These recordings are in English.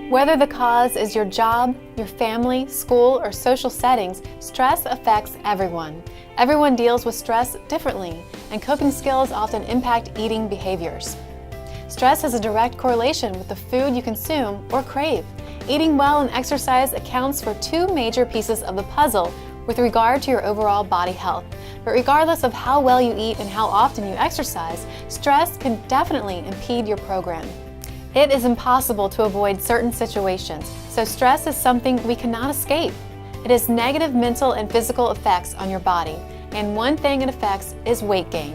Whether the cause is your job, your family, school, or social settings, stress affects everyone. Everyone deals with stress differently, and coping skills often impact eating behaviors. Stress has a direct correlation with the food you consume or crave. Eating well and exercise accounts for two major pieces of the puzzle with regard to your overall body health. But regardless of how well you eat and how often you exercise, stress can definitely impede your program. It is impossible to avoid certain situations, so stress is something we cannot escape. It has negative mental and physical effects on your body, and one thing it affects is weight gain.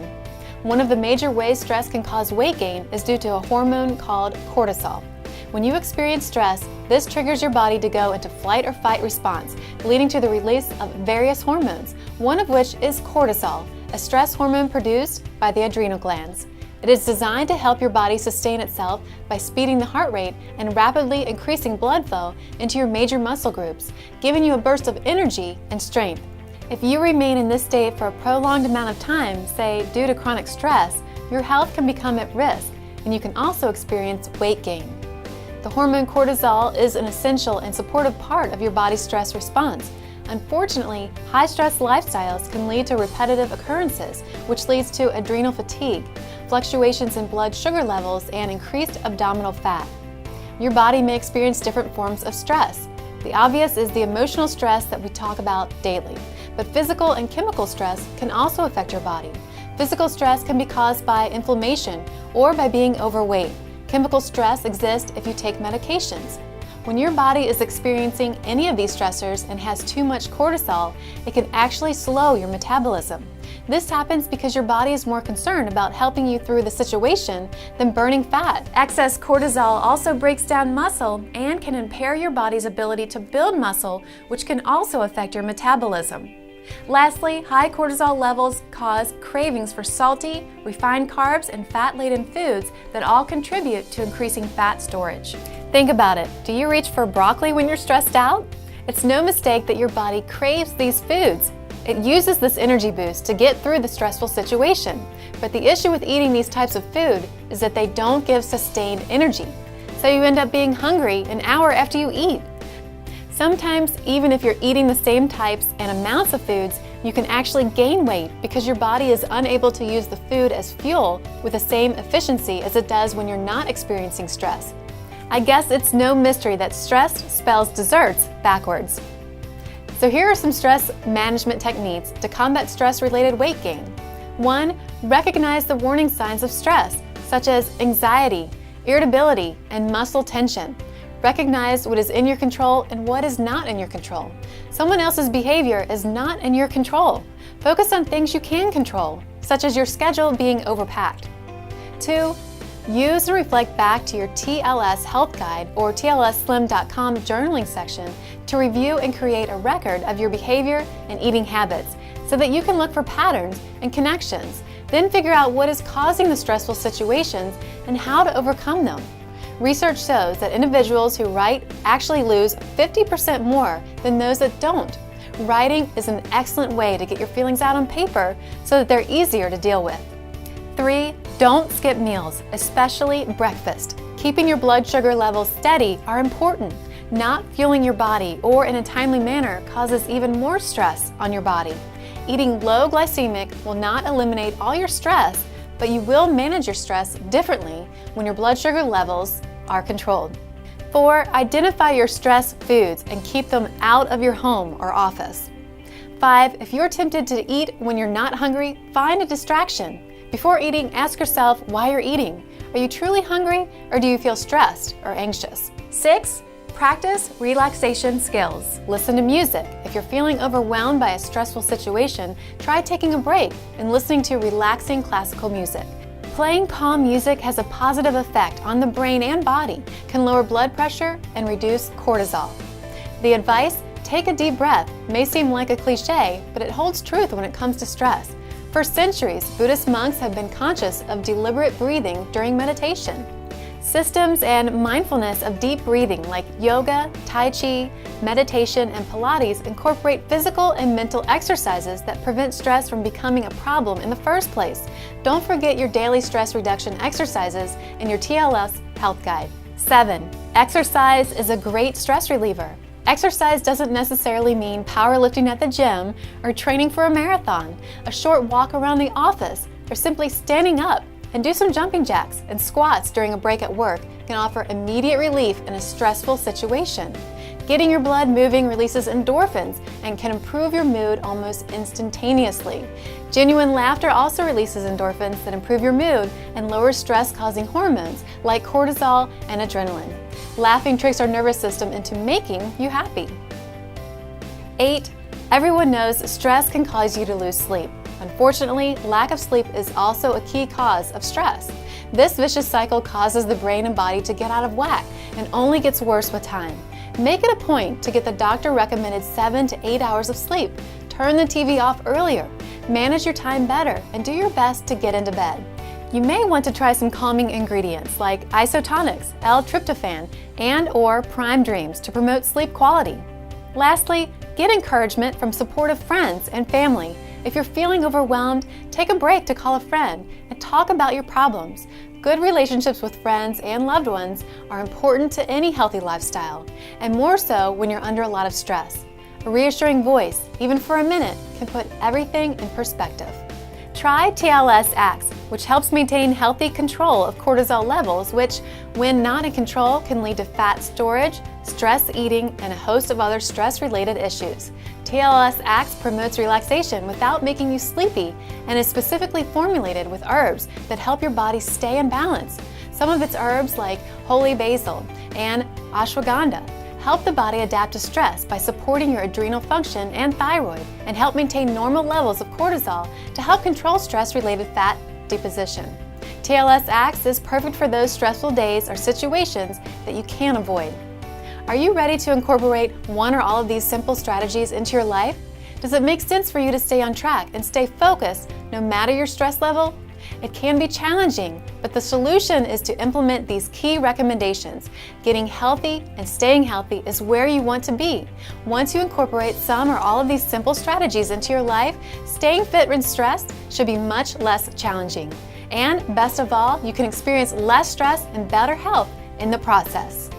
One of the major ways stress can cause weight gain is due to a hormone called cortisol. When you experience stress, this triggers your body to go into flight or fight response, leading to the release of various hormones, one of which is cortisol, a stress hormone produced by the adrenal glands. It is designed to help your body sustain itself by speeding the heart rate and rapidly increasing blood flow into your major muscle groups, giving you a burst of energy and strength. If you remain in this state for a prolonged amount of time, say due to chronic stress, your health can become at risk, and you can also experience weight gain. The hormone cortisol is an essential and supportive part of your body's stress response. Unfortunately, high-stress lifestyles can lead to repetitive occurrences, which leads to adrenal fatigue, fluctuations in blood sugar levels, and increased abdominal fat. Your body may experience different forms of stress. The obvious is the emotional stress that we talk about daily, but physical and chemical stress can also affect your body. Physical stress can be caused by inflammation or by being overweight. Chemical stress exists if you take medications. When your body is experiencing any of these stressors and has too much cortisol, it can actually slow your metabolism. This happens because your body is more concerned about helping you through the situation than burning fat. Excess cortisol also breaks down muscle and can impair your body's ability to build muscle, which can also affect your metabolism. Lastly, high cortisol levels cause cravings for salty, refined carbs, and fat-laden foods that all contribute to increasing fat storage. Think about it. Do you reach for broccoli when you're stressed out? It's no mistake that your body craves these foods. It uses this energy boost to get through the stressful situation. But the issue with eating these types of food is that they don't give sustained energy. So you end up being hungry an hour after you eat. Sometimes, even if you're eating the same types and amounts of foods, you can actually gain weight because your body is unable to use the food as fuel with the same efficiency as it does when you're not experiencing stress. I guess it's no mystery that stressed spells desserts backwards. So here are some stress management techniques to combat stress-related weight gain. 1. Recognize the warning signs of stress, such as anxiety, irritability, and muscle tension. Recognize what is in your control and what is not in your control. Someone else's behavior is not in your control. Focus on things you can control, such as your schedule being overpacked. 2. Use and reflect back to your TLS Health Guide or TLSslim.com journaling section to review and create a record of your behavior and eating habits so that you can look for patterns and connections. Then figure out what is causing the stressful situations and how to overcome them. Research shows that individuals who write actually lose 50% more than those that don't. Writing is an excellent way to get your feelings out on paper so that they're easier to deal with. 3. Don't skip meals, especially breakfast. Keeping your blood sugar levels steady are important. Not fueling your body or in a timely manner causes even more stress on your body. Eating low glycemic will not eliminate all your stress, but you will manage your stress differently when your blood sugar levels are controlled. 4. Identify your stress foods and keep them out of your home or office. 5. If you're tempted to eat when you're not hungry, find a distraction. Before eating, ask yourself why you're eating. Are you truly hungry, or do you feel stressed or anxious? 6. Practice relaxation skills. Listen to music. If you're feeling overwhelmed by a stressful situation, try taking a break and listening to relaxing classical music. Playing calm music has a positive effect on the brain and body, can lower blood pressure, and reduce cortisol. The advice, take a deep breath, may seem like a cliche, but it holds truth when it comes to stress. For centuries, Buddhist monks have been conscious of deliberate breathing during meditation. Systems and mindfulness of deep breathing like yoga, tai chi, meditation, and Pilates incorporate physical and mental exercises that prevent stress from becoming a problem in the first place. Don't forget your daily stress reduction exercises in your TLS Health Guide. 7. Exercise is a great stress reliever. Exercise doesn't necessarily mean powerlifting at the gym or training for a marathon. A short walk around the office or simply standing up and do some jumping jacks and squats during a break at work can offer immediate relief in a stressful situation. Getting your blood moving releases endorphins and can improve your mood almost instantaneously. Genuine laughter also releases endorphins that improve your mood and lower stress-causing hormones like cortisol and adrenaline. Laughing tricks our nervous system into making you happy. 8. Everyone knows stress can cause you to lose sleep. Unfortunately, lack of sleep is also a key cause of stress. This vicious cycle causes the brain and body to get out of whack and only gets worse with time. Make it a point to get the doctor-recommended 7 to 8 hours of sleep. Turn the TV off earlier. Manage your time better and do your best to get into bed. You may want to try some calming ingredients like isotonics, L-tryptophan, and/or Prime Dreams to promote sleep quality. Lastly, get encouragement from supportive friends and family. If you're feeling overwhelmed, take a break to call a friend and talk about your problems. Good relationships with friends and loved ones are important to any healthy lifestyle, and more so when you're under a lot of stress. A reassuring voice, even for a minute, can put everything in perspective. Try TLS Acts, which helps maintain healthy control of cortisol levels, which, when not in control, can lead to fat storage, stress eating, and a host of other stress-related issues. TLS Acts promotes relaxation without making you sleepy and is specifically formulated with herbs that help your body stay in balance. Some of its herbs, like holy basil and ashwagandha, help the body adapt to stress by supporting your adrenal function and thyroid, and help maintain normal levels of cortisol to help control stress-related fat deposition. TLS Acts is perfect for those stressful days or situations that you can't avoid. Are you ready to incorporate one or all of these simple strategies into your life? Does it make sense for you to stay on track and stay focused no matter your stress level? It can be challenging, but the solution is to implement these key recommendations. Getting healthy and staying healthy is where you want to be. Once you incorporate some or all of these simple strategies into your life, staying fit when stressed should be much less challenging. And best of all, you can experience less stress and better health in the process.